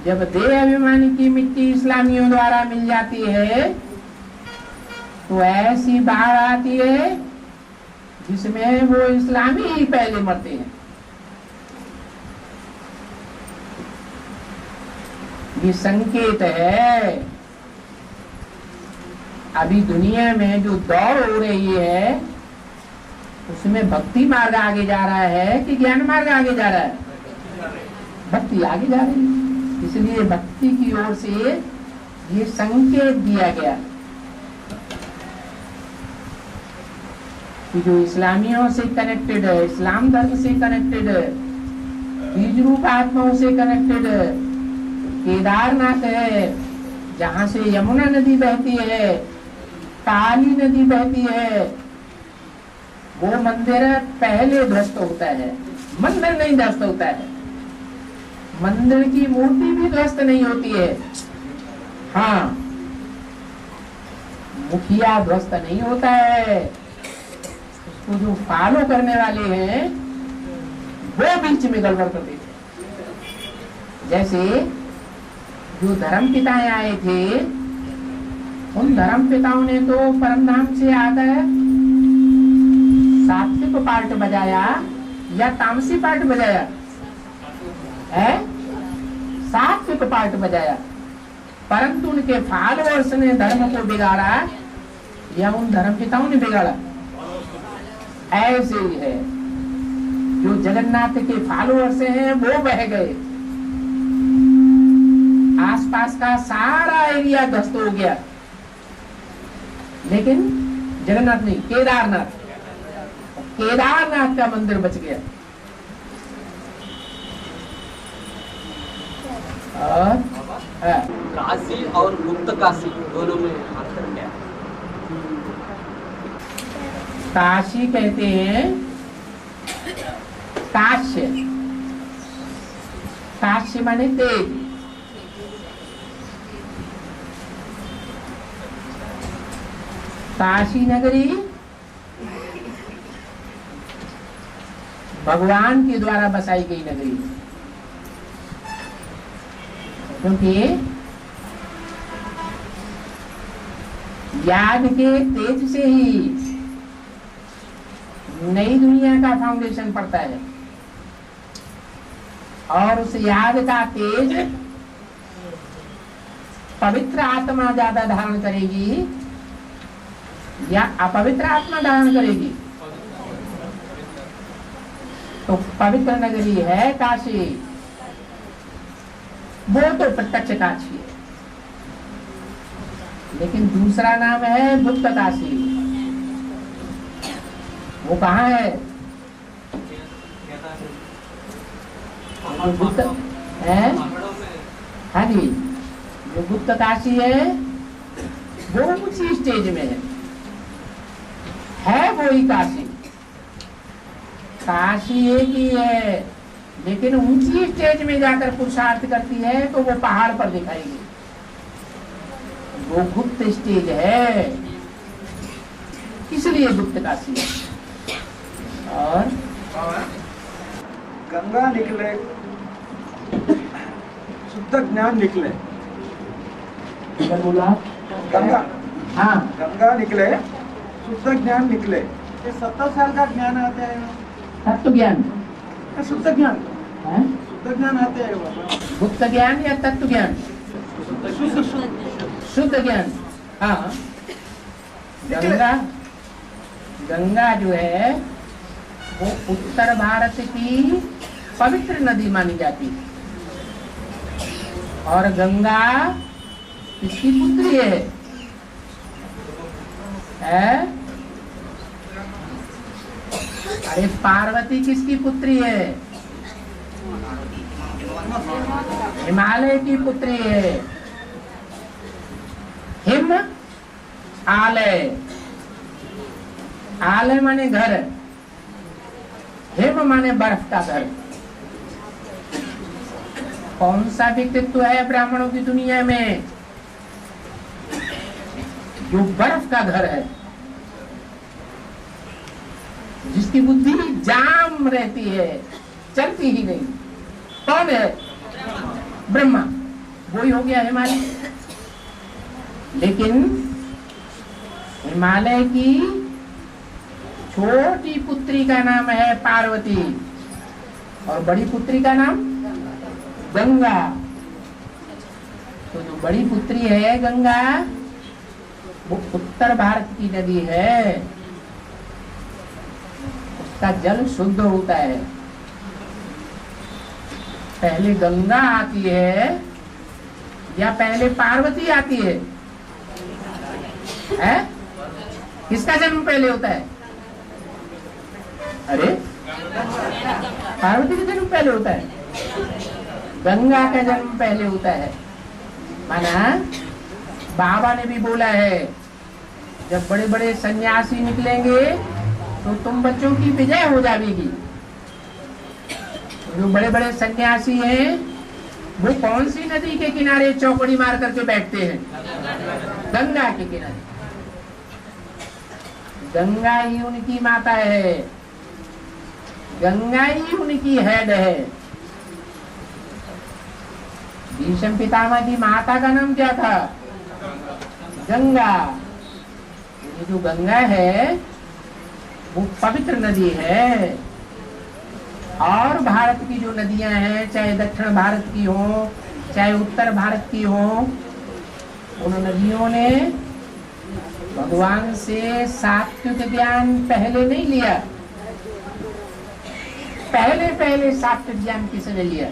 जब देह अभिमानी की मिट्टी इस्लामियों द्वारा मिल जाती है तो ऐसी बाढ़ आती है जिसमें वो इस्लामी ही पहले मरते हैं। ये संकेत है अभी दुनिया में जो दौड़ हो रही है उसमें भक्ति मार्ग आगे जा रहा है कि ज्ञान मार्ग आगे जा रहा है? भक्ति आगे जा रही है। इसलिए भक्ति की ओर से ये संकेत दिया गया कि जो इस्लामियों से कनेक्टेड है, इस्लाम धर्म से कनेक्टेड है, बीज रूप आत्माओं से कनेक्टेड है, केदारनाथ है जहाँ से यमुना नदी बहती है, काली नदी बहती है, वो मंदिर पहले ध्वस्त होता है, मंदिर नहीं ध्वस्त होता है। मंदिर की मूर्ति भी ध्वस्त नहीं होती है। हाँ, मुखिया ध्वस्त नहीं होता है, उसको जो फॉलो करने वाले हैं वो बीच में गड़बड़ कर देते हैं। जैसे जो धर्म पिताएं आए थे उन धर्म पिताओं ने तो परमधाम से आकर सात्विक पार्ट बजाया या तामसी पार्ट बजाया है? सात्विक पार्ट बजाया, परंतु उनके फॉलोअर्स ने धर्म को बिगाड़ा या उन धर्म पिताओं ने बिगाड़ा? ऐसे ही है, जो जगन्नाथ के फॉलोअर्स हैं वो बह गए, आसपास का सारा एरिया ध्वस्त हो गया, लेकिन जगन्नाथ नहीं, केदारनाथ, केदारनाथ का मंदिर बच गया। और काशी और गुप्त काशी दोनों में अंतर क्या है? काशी कहते हैं काश्य, काश्य माने तेज। काशी नगरी भगवान के द्वारा बसाई गई नगरी, क्योंकि याद के तेज से ही नई दुनिया का फाउंडेशन पड़ता है, और उस याद का तेज पवित्र आत्मा ज्यादा धारण करेगी या अपवित्र आत्मा धारण करेगी? तो पवित्र नगरी है काशी, वो तो प्रत्यक्ष काशी है, लेकिन दूसरा नाम है गुप्त काशी। वो कहाँ है? गुप्त है, हाँ जी, जो गुप्त काशी है वो उसी स्टेज में है वही काशी। काशी एक ही है, लेकिन ऊंची स्टेज में जाकर पुरुषार्थ करती है तो वो पहाड़ पर दिखाएगी, वो गुप्त स्टेज है, इसलिए गुप्त काशी है। और गंगा निकले, शुद्ध ज्ञान निकले। बोला गंगा, हाँ, गंगा निकले, शुद्ध ज्ञान निकले। ये 70 साल का ज्ञान आता है, तत्व ज्ञान, शुद्ध ज्ञान, है? शुद्ध ज्ञान आते हैं। गुप्त ज्ञान या तत्व ज्ञान? शुद्ध ज्ञान, हाँ। गंगा, गंगा जो है वो उत्तर भारत की पवित्र नदी मानी जाती है, और गंगा किसकी पुत्री है? अरे पार्वती किसकी पुत्री है? हिमालय की पुत्री है। हिम आलय, आलय माने घर, हिम माने बर्फ का घर। कौन सा व्यक्तित्व है ब्राह्मणों की दुनिया में जो बर्फ का घर है? जिसकी बुद्धि जाम रहती है, चलती ही नहीं, कौन है? ब्रह्मा। वही हो गया हिमालय। लेकिन हिमालय की छोटी पुत्री का नाम है पार्वती और बड़ी पुत्री का नाम गंगा। तो जो बड़ी पुत्री है गंगा, वो उत्तर भारत की नदी है, उसका जल शुद्ध होता है। पहले गंगा आती है या पहले पार्वती आती है? किसका जन्म पहले होता है? अरे पार्वती का जन्म पहले होता है, गंगा का जन्म पहले होता है। माना बाबा ने भी बोला है, जब बड़े बड़े सन्यासी निकलेंगे तो तुम बच्चों की विजय हो जाएगी। जो बड़े बड़े सन्यासी हैं वो कौन सी नदी के किनारे चौकड़ी मार करके बैठते हैं? गंगा के किनारे। गंगा ही उनकी माता है, गंगा ही उनकी हेड है। भीष्म पितामह की माता का नाम क्या था? गंगा। ये जो गंगा है वो पवित्र नदी है। और भारत की जो नदियां हैं, चाहे दक्षिण भारत की हो चाहे उत्तर भारत की हो, उन नदियों ने भगवान से सात्विक ज्ञान पहले नहीं लिया। पहले सात्विक ज्ञान किसने लिया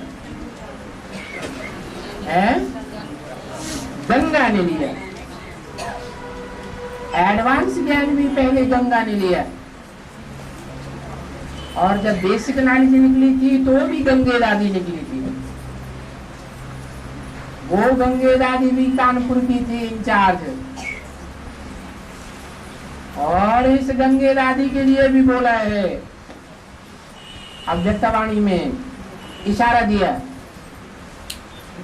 है? गंगा ने लिया। एडवांस ज्ञान भी पहले गंगा ने लिया। और जब बेसिक नॉलेज निकली थी तो भी गंगे दादी निकली थी। वो गंगे दादी भी कानपुर की थी इंचार्ज। और इस गंगे दादी के लिए भी बोला है, अव्यक्तवाणी में इशारा दिया,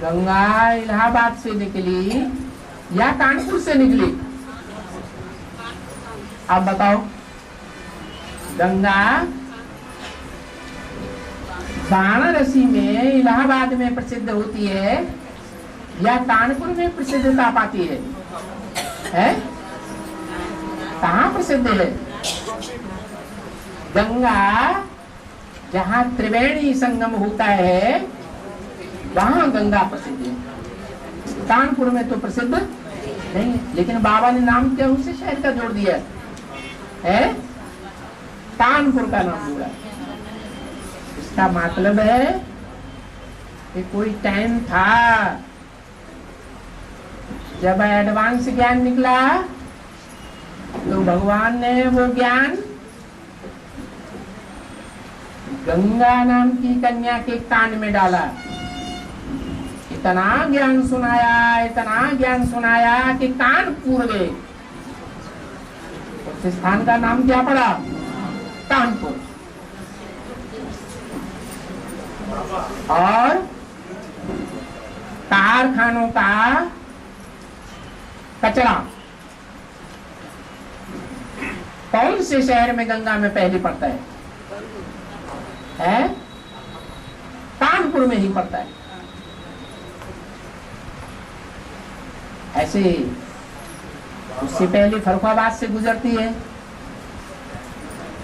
गंगा इलाहाबाद से निकली या कानपुर से निकली? आप बताओ। गंगा वाराणसी में इलाहाबाद में प्रसिद्ध होती है या कानपुर में प्रसिद्धता पाती है? कहाँ प्रसिद्ध है? गंगा जहाँ त्रिवेणी संगम होता है वहां गंगा प्रसिद्ध है। कानपुर में तो प्रसिद्ध नहीं, लेकिन बाबा ने नाम क्या उसे शहर का जोड़ दिया है, कानपुर का नाम जोड़ा। इसका मतलब है कि कोई टाइम था जब एडवांस ज्ञान निकला तो भगवान ने वो ज्ञान गंगा नाम की कन्या के कान में डाला। इतना ज्ञान सुनाया कि कान पूर गए। उस स्थान का नाम क्या पड़ा? कानपुर। और कारखानों का कचरा कौन से शहर में गंगा में पहले पड़ता है? कानपुर में ही पड़ता है। ऐसे उससे पहले फर्रुखाबाद से गुजरती है,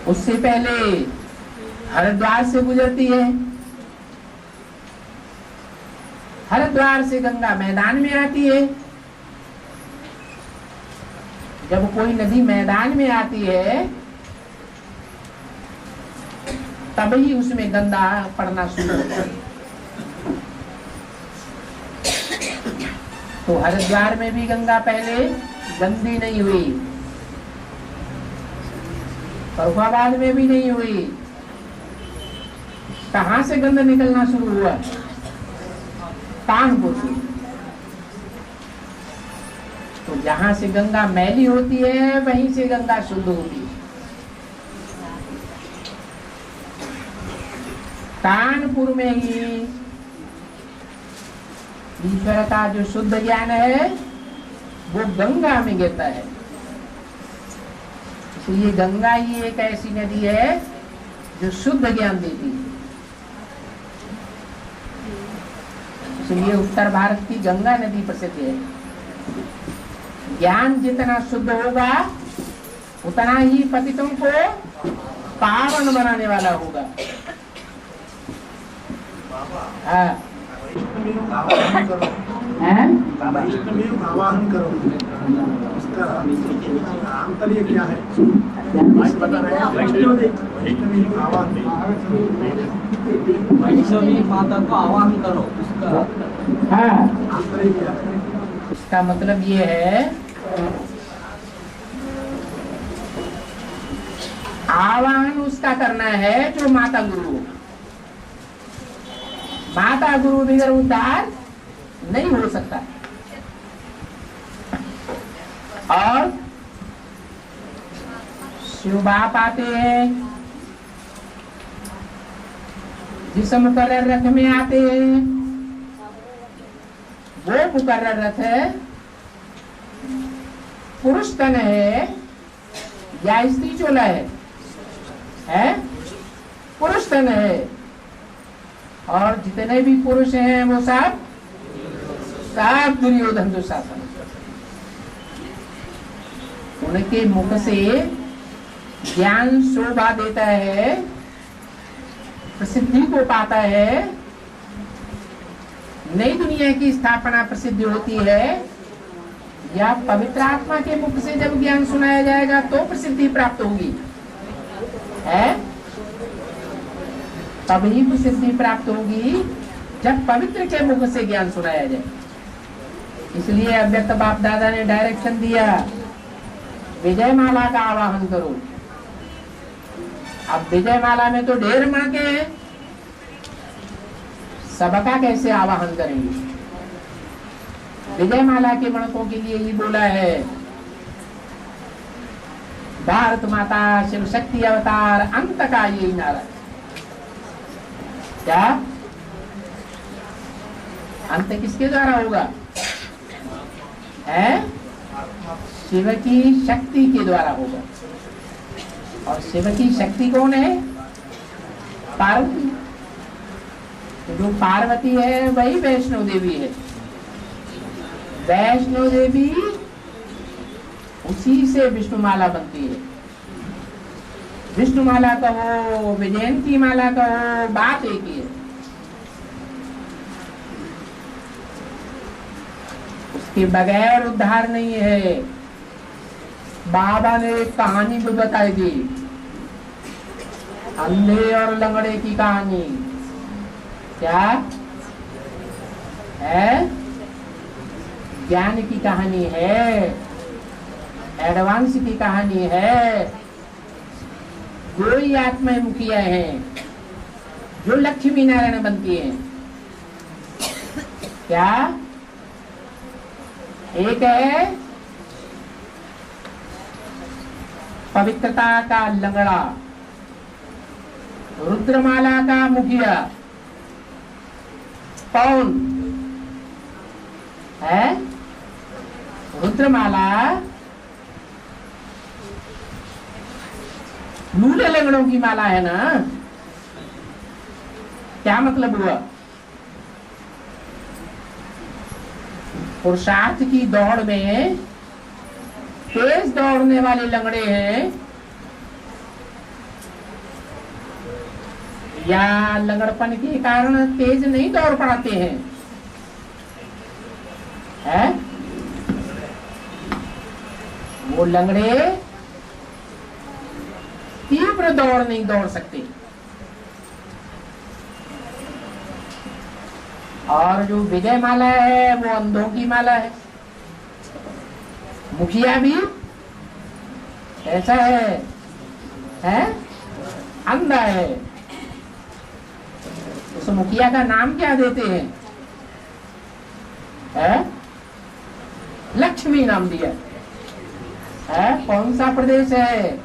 उससे पहले हरिद्वार से गुजरती है। हरिद्वार से गंगा मैदान में आती है। जब कोई नदी मैदान में आती है तभी उसमें गंगा पड़ना शुरू होता है। तो हरिद्वार में भी गंगा पहले गंदी नहीं हुई, फर्रुखाबाद में भी नहीं हुई। कहां से गंदा निकलना शुरू हुआ? कानपुर से। तो जहां से गंगा मैली होती है वहीं से गंगा शुद्ध होती है। कानपुर में ही ईश्वर का जो शुद्ध ज्ञान है वो गंगा में गिरता है। इसलिए गंगा ही एक ऐसी नदी है जो शुद्ध ज्ञान देती है। इसलिए उत्तर भारत की गंगा नदी प्रसिद्ध है। ज्ञान जितना शुद्ध होगा उतना ही पतितों को पावन बनाने वाला होगा। आवाहन करो, उसका आंतर्य क्या है? बता रहे हैं वैष्णवी माता को आवाहन करो, उसका आंतर्य क्या है? इसका मतलब ये है, आवाहन उसका करना है जो माता गुरु। माता गुरु बगैर उद्धार नहीं हो सकता। और शिव बाप आते हैं, जिस मुकर्रर रथ में आते हैं वो मुकर्रर रथ है, पुरुष तन है या स्त्री चोला है? पुरुष तन है। और जितने भी पुरुष हैं वो सब दुर्योधन दुशासन। उनके मुख से ज्ञान शोभा देता है, प्रसिद्धि को पाता है, नई दुनिया की स्थापना प्रसिद्ध होती है। या पवित्र आत्मा के मुख से जब ज्ञान सुनाया जाएगा तो प्रसिद्धि प्राप्त होगी, है? तभी प्रसिद्धि प्राप्त होगी जब पवित्र के मुख से ज्ञान सुनाया जाए। इसलिए अव्यक्त बाप दादा ने डायरेक्शन दिया, विजय माला का आवाहन करो। अब विजय माला में तो ढेर मणके हैं, सबका कैसे आवाहन करेंगे? विजय माला के मणकों के लिए ही बोला है, भारत माता शिव शक्ति अवतार अंत का यही नारा। क्या अंत किसके द्वारा होगा? है शिव की शक्ति के द्वारा होगा। और शिव की शक्ति कौन है? पार्वती। तो जो पार्वती है वही वैष्णो देवी है। वैष्णो देवी उसी से विष्णुमाला बनती है। विष्णुमाला कहो, विजयंती माला कहो, बात एक ही है। उसके बगैर उद्धार नहीं है। बाबा ने एक कहानी भी बताई थी, अंधे और लंगड़े की कहानी। क्या है? ज्ञान की कहानी है, एडवांस की कहानी है। कोई आत्माएं मुखिया हैं जो लक्ष्मी नारायण बनती हैं। क्या? एक है पवित्रता का लंगड़ा, रुद्रमाला का मुखिया। कौन है? रुद्रमाला लूले लंगड़ों की माला है ना। क्या मतलब हुआ? पुरुषार्थ की दौड़ में तेज दौड़ने वाले लंगड़े हैं या लंगड़पन के कारण तेज नहीं दौड़ पाते हैं? है? वो लंगड़े तीव्र दौड़ नहीं दौड़ सकते। और जो विजय माला है वो अंधों की माला है। मुखिया भी ऐसा है? अंधा है। उस मुखिया का नाम क्या देते हैं? लक्ष्मी नाम दिया है। कौन सा प्रदेश है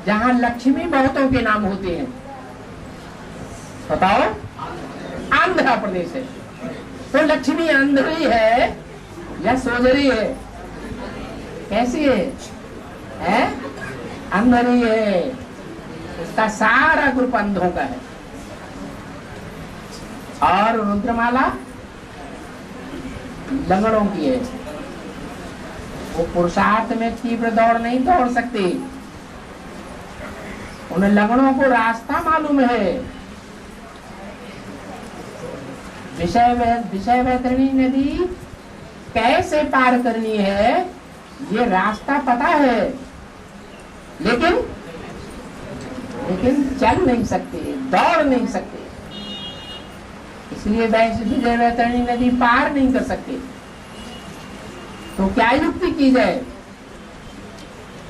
जहां लक्ष्मी बहुतों के नाम होते हैं? बताओ। आंध्र प्रदेश है। तो लक्ष्मी अंधरी है या सोजरी है? कैसी है? अंधरी है। का सारा ग्रुप अंधों का है। और रुद्रमाला लंगड़ों की है। वो पुरुषार्थ में तीव्र दौड़ नहीं दौड़ सकते। उन्हें लंगड़ों को रास्ता मालूम है। विषय वैतरणी नदी कैसे पार करनी है ये रास्ता पता है, लेकिन चल नहीं सकते, दौड़ नहीं सकते। इसलिए विषय वैतरणी नदी पार नहीं कर सकते। तो क्या युक्ति की जाए?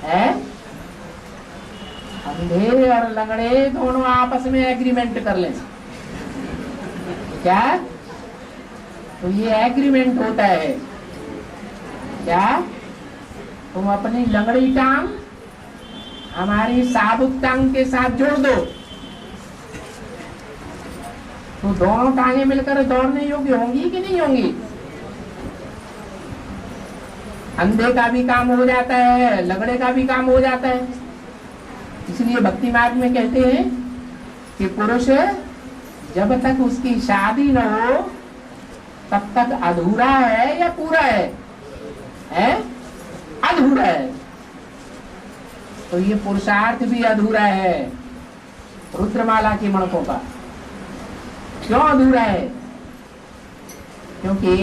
है अंधे और लंगड़े दोनों आपस में एग्रीमेंट कर लें। क्या? तो ये एग्रीमेंट होता है क्या? तुम अपनी लंगड़ी टांग हमारी साबुत टांग के साथ जोड़ दो, तो दोनों टांगे मिलकर दौड़ने योग्य होंगी कि नहीं होंगी? अंधे का भी काम हो जाता है, लंगड़े का भी काम हो जाता है। इसलिए भक्ति मार्ग में कहते हैं कि पुरुष जब तक उसकी शादी न हो तब तक अधूरा है या पूरा है? अधूरा है। तो ये पुरुषार्थ भी अधूरा है रुद्रमाला के मणकों का। क्यों अधूरा है? क्योंकि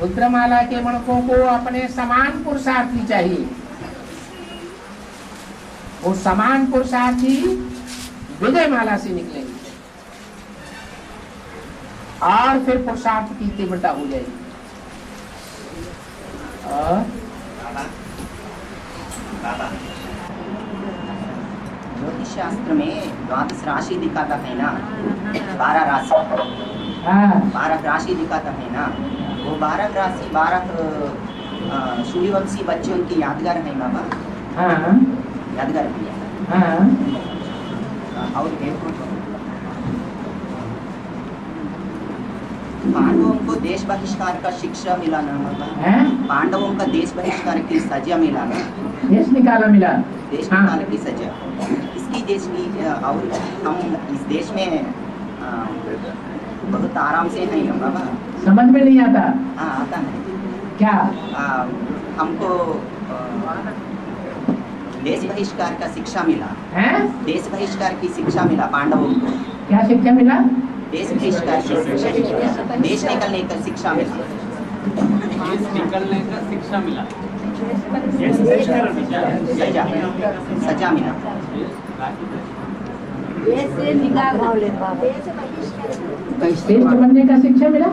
रुद्रमाला के मणकों को अपने समान पुरुषार्थी चाहिए। वो समान पुरुषार्थी विजय माला से निकलेंगे और फिर पुरुषार्थ की तीव्रता हो जाएगी। ज्योतिष शास्त्र में द्वादश राशि दिखाता है ना, 12 राशि, 12 राशि दिखाता है ना। वो 12 राशि 12 सूर्यवंशी बच्चों की यादगार है बाबा। यादगार है। और पांडवों को देश बहिष्कार का शिक्षा मिला ना बाबा। पांडवों का देश बहिष्कार की सजा मिला ना। देश निकाला मिला। देश निकाला की सजा। इसकी देश की और हम इस देश में बहुत आराम से हैं बाबा। समझ में नहीं आता? हाँ आता है। क्या? हमको देश बहिष्कार का शिक्षा मिला है? देश बहिष्कार की शिक्षा मिला पांडवों को। क्या शिक्षा मिला? देश बहिष्कार की शिक्षा, देश निकलने का शिक्षा मिला। देश निकलने का शिक्षा मिला। सजा मिला। श्रेष्ठ बनने का शिक्षा मिला।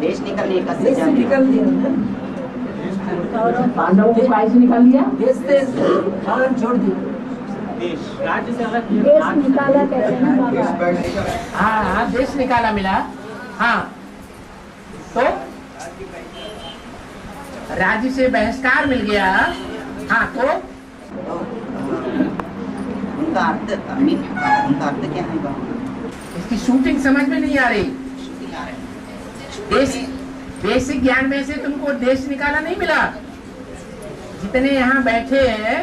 देश निकलने का सजा मिला। पांडवों को कैसे निकाल दिया? देश से छोड़ दिया। राज्य से अलग देश निकाला कहते हैं ना बाबा। हाँ देश निकाला मिला। हाँ तो राज्य से बहिष्कार मिल गया। हाँ तो उनका अर्थ क्या है बाबा? इसकी शूटिंग समझ में नहीं आ रही। बेसिक ज्ञान में से तुमको देश निकाला नहीं मिला। जितने यहाँ बैठे हैं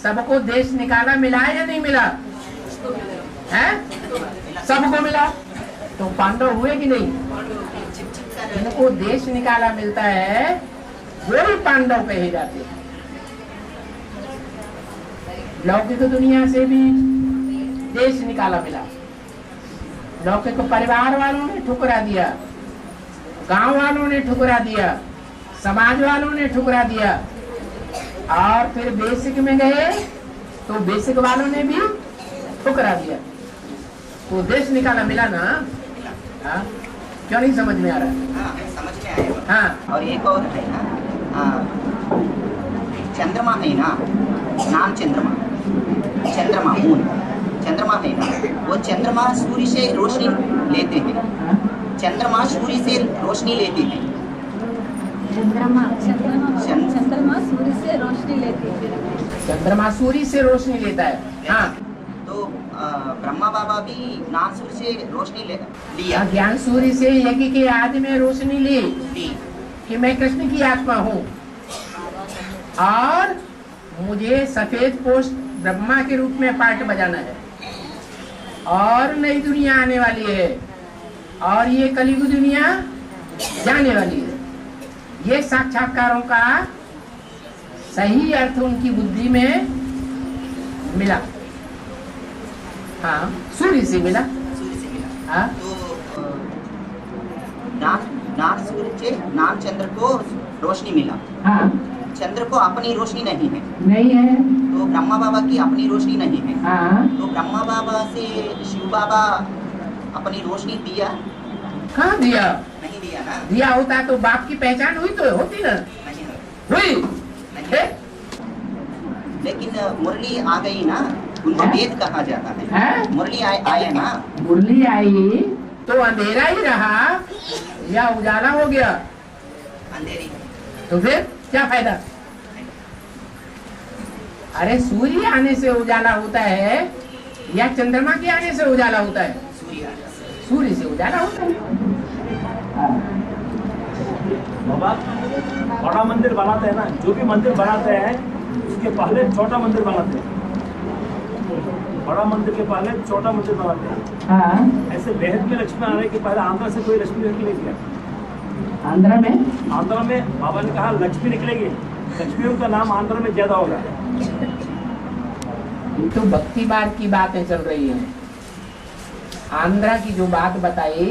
सबको देश निकाला मिला या नहीं मिला? है? सबको मिला। तो पांडव हुए कि नहीं? जिनको देश निकाला मिलता है वो भी पांडव कहे जाते हैं। लौकिक दुनिया से भी देश निकाला मिला। लौकिक परिवार वालों ने ठुकरा दिया, गांव वालों ने ठुकरा दिया, समाज वालों ने ठुकरा दिया, और फिर बेसिक में गए तो बेसिक वालों ने भी ठुकरा दिया। तो देश निकाला मिला ना। हाँ क्यों नहीं समझ में आ रहा? हाँ समझ में आया। हाँ और एक और है ना, चंद्रमा है ना, नाम चंद्रमा मून चंद्रमा है ना, वो चंद्रमा सूर्य से रोशनी लेते हैं। चंद्रमा सूर्य से रोशनी लेते हैं। चंद्रमा सूर्य से रोशनी लेती है। चंद्रमा सूर्य से रोशनी लेता है। हाँ तो ब्रह्मा बाबा भी ज्ञान सूर्य से रोशनी लिया। ज्ञान सूर्य से यज्ञ के आदि में रोशनी ली। कि मैं कृष्ण की आत्मा हूं और मुझे सफेद पोष ब्रह्मा के रूप में पार्ट बजाना है और नई दुनिया आने वाली है और ये कलियुग दुनिया जाने वाली है। ये साक्षात्कारों का सही अर्थ उनकी बुद्धि में मिला। हाँ, सूर्य से मिला। हाँ, तो नाम सूर्य से नाम चंद्र को रोशनी मिला। हाँ, चंद्र को अपनी रोशनी नहीं है। नहीं है। तो ब्रह्मा बाबा की अपनी रोशनी नहीं है। हाँ, तो ब्रह्मा बाबा से शिव बाबा अपनी रोशनी दिया? कहाँ दिया? नहीं दिया ना। दिया होता तो बाप की पहचान हुई तो होती ना। नहीं हुई नहीं। लेकिन मुरली आ गई ना, उनको वेद कहा जाता है। मुरली आए ना। मुरली आई तो अंधेरा ही रहा या उजाला हो गया? अंधेरी। तो फिर क्या फायदा? अरे सूर्य आने से उजाला होता है या चंद्रमा के आने से उजाला होता है? सूर्य से उजाला होता है। बाबा बड़ा मंदिर बनाते हैं ना, जो भी मंदिर बनाते हैं उसके पहले छोटा मंदिर बनाते हैं, बड़ा मंदिर के पहले छोटा मंदिर बनाते हैं। हाँ। ऐसे बेहद में लक्ष्मी आने के पहले आंध्र से कोई लक्ष्मी निकली क्या? आंध्र में बाबा ने कहा लक्ष्मी निकलेगी, लक्ष्मियों का नाम आंध्र में ज्यादा होगा। ये तो भक्ति मार्ग की बातें चल रही है। आंध्रा की जो बात बताई,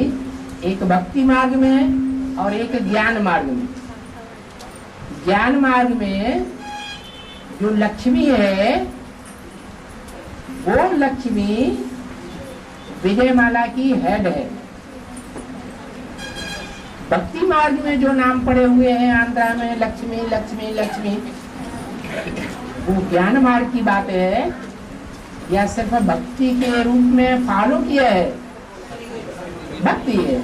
एक भक्ति मार्ग में और एक ज्ञान मार्ग में। ज्ञान मार्ग में जो लक्ष्मी है वो लक्ष्मी विजयमाला की हेड है। भक्ति मार्ग में जो नाम पड़े हुए हैं आंध्रा में लक्ष्मी लक्ष्मी लक्ष्मी, वो ज्ञान मार्ग की बात है या सिर्फ भक्ति के रूप में फॉलो किया है? भक्ति है।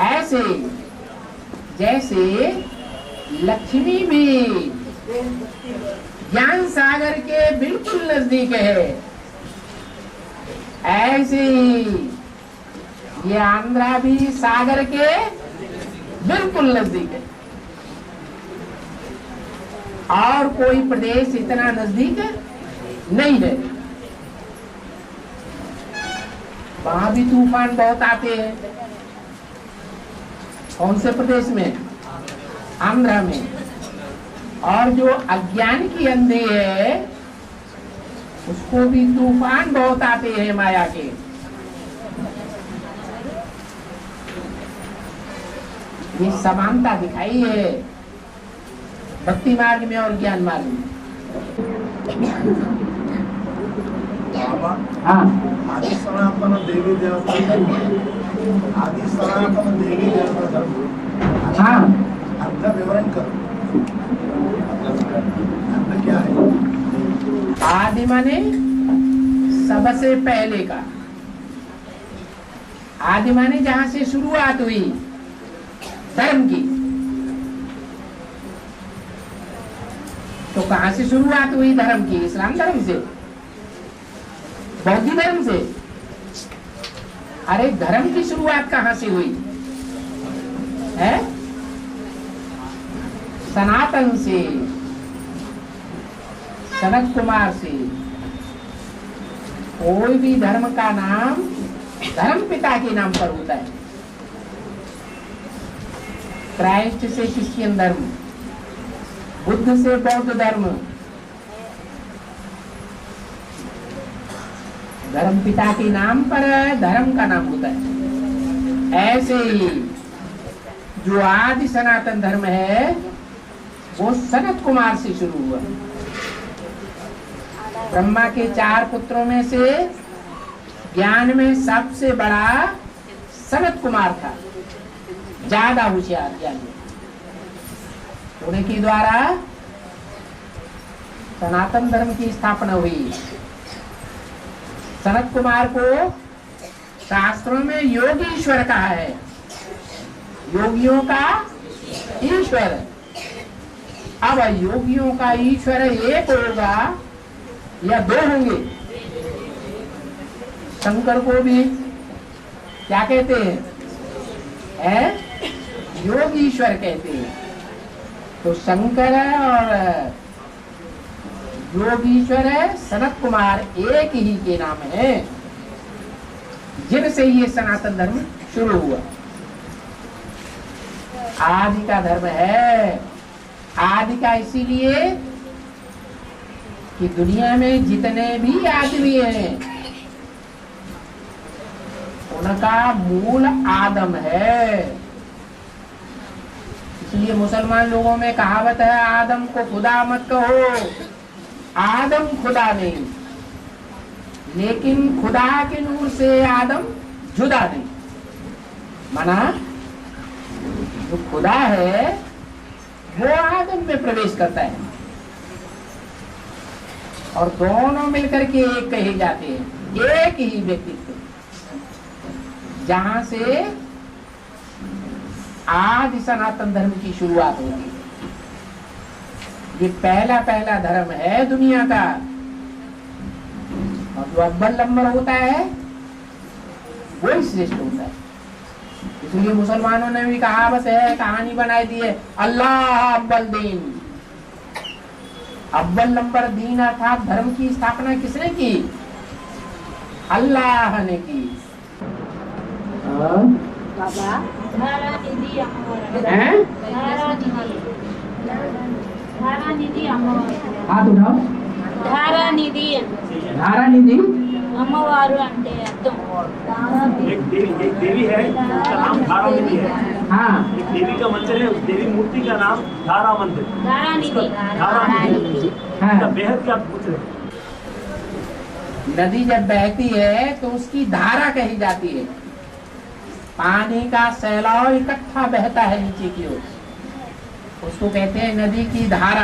ऐसे जैसे लक्ष्मी भी ज्ञान सागर के बिल्कुल नजदीक है, ऐसे ये आंध्रा भी सागर के बिल्कुल नजदीक है। और कोई प्रदेश इतना नजदीक नहीं है। वहां भी तूफान बहुत आते हैं। कौन से प्रदेश में? आंध्रा में। और जो अज्ञान की अंधी है उसको भी तूफान बहुत आते हैं माया के। ये समानता दिखाई है भक्ति मार्ग में और ज्ञान मार्ग में। हाँ, आदि सनातन देवी देवता धर्म। हाँ, अर्थ विवरण करो, अर्थ क्या है? आदि माने सबसे पहले का। आदि माने जहां से शुरुआत हुई धर्म की। तो कहां से शुरुआत हुई धर्म की? इस्लाम धर्म से, बौद्ध धर्म से। अरे धर्म की शुरुआत कहां से हुई है? सनातन से, सनत कुमार से। कोई भी धर्म का नाम धर्म पिता के नाम पर होता है। क्राइस्ट से क्रिश्चियन धर्म, बुद्ध से बौद्ध धर्म। धर्म पिता के नाम पर धर्म का नाम होता है। ऐसे ही जो आदि सनातन धर्म है वो सनत कुमार से शुरू हुआ। ब्रह्मा के 4 पुत्रों में से ज्ञान में सबसे बड़ा सनत कुमार था, ज्यादा होशियार ज्ञानी। उनके द्वारा सनातन धर्म की स्थापना हुई। सनत कुमार को शास्त्रों में योगीश्वर कहा है, योगियों का ईश्वर। अब योगियों का ईश्वर एक होगा या 2 होंगे? शंकर को भी क्या कहते हैं? योगीश्वर कहते हैं। तो शंकर और योगीश्वर सनत कुमार एक ही के नाम है, जिनसे ये सनातन धर्म शुरू हुआ। आदि का धर्म है। आदि का इसीलिए कि दुनिया में जितने भी आदमी हैं उनका मूल आदम है। इसलिए मुसलमान लोगों में कहावत है, आदम को खुदा मत कहो। आदम खुदा नहीं, लेकिन खुदा के नूर से आदम जुदा नहीं। माना जो खुदा है वो आदम में प्रवेश करता है और दोनों मिलकर के एक कहे जाते हैं, एक ही व्यक्तित्व, जहां से आदि सनातन धर्म की शुरुआत होती है। ये पहला धर्म है दुनिया का, और जो अव्वल नंबर होता है वही श्रेष्ठ होता है। इसलिए मुसलमानों ने भी कहावत है, कहानी बनाई दी है, अल्लाह अव्वल दीन। अव्वल नंबर दीन अर्थात धर्म की स्थापना किसने की? अल्लाह ने की। हाथ उठाओ। धारानिधि अम्मवारू అంటే అర్థం। एक देवी है, उसका नाम धारा निधि है। हाँ, एक देवी का मंदिर है, उस देवी मूर्ति का नाम धारा मंदिर। धारानिधि। हाँ। बेहद क्या पूछ रहे? नदी जब बहती है तो उसकी धारा कही जाती है। पानी का सैलाब इकट्ठा बहता है नीचे की ओर, उसको कहते हैं नदी की धारा।